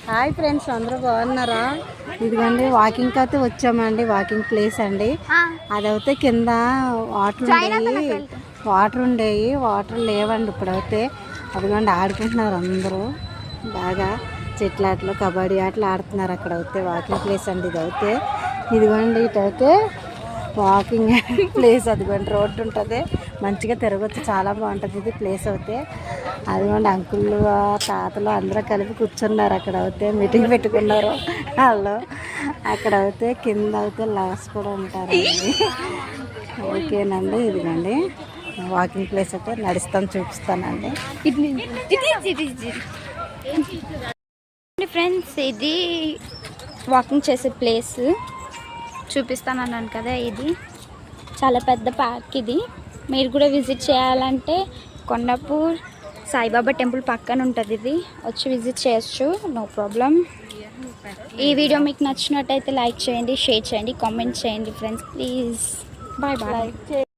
Hi friends, అందరూ బాగున్నారా? ఇదిగోండి వాకింగ్ అయితే వచ్చామండి. వాకింగ్ ప్లేస్ అండి. అదైతే కింద వాటర్ ఉండేవి, వాటర్ లేవండి ఇప్పుడైతే. అదిగోండి ఆడుకుంటున్నారు అందరూ బాగా. చెట్ల ఆటలు, కబడ్డీ ఆటలు ఆడుతున్నారు. అక్కడ అయితే వాకింగ్ ప్లేస్ అండి ఇదైతే. ఇదిగోండి ఇటైతే వాకింగ్ ప్లేస్. అదిగోండి రోడ్డు ఉంటుంది, మంచిగా తిరగచ్చు, చాలా బాగుంటుంది ఇది ప్లేస్ అయితే. అదిగోండి అంకుళ్ళు తాతలు అందరూ కలిపి కూర్చున్నారు. అక్కడ అయితే మీటింగ్ పెట్టుకున్నారు వాళ్ళు. అక్కడ అయితే కింద అయితే లాస్ కూడా ఉంటారండి. ఓకేనండి, ఇదిగోండి వాకింగ్ ప్లేస్ అయితే నడుస్తాను, చూపిస్తానండి. ఫ్రెండ్స్, ఇది వాకింగ్ చేసే ప్లేస్ చూపిస్తానన్నాను కదా. ఇది చాలా పెద్ద పార్క్. ఇది మీరు కూడా విజిట్ చేయాలంటే కొండాపూర్ సాయిబాబా టెంపుల్ పక్కన ఉంటుంది. ఇది వచ్చి విజిట్ చేయొచ్చు, నో ప్రాబ్లం. ఈ వీడియో మీకు నచ్చినట్టయితే లైక్ చేయండి, షేర్ చేయండి, కామెంట్ చేయండి ఫ్రెండ్స్, ప్లీజ్. Bye bye.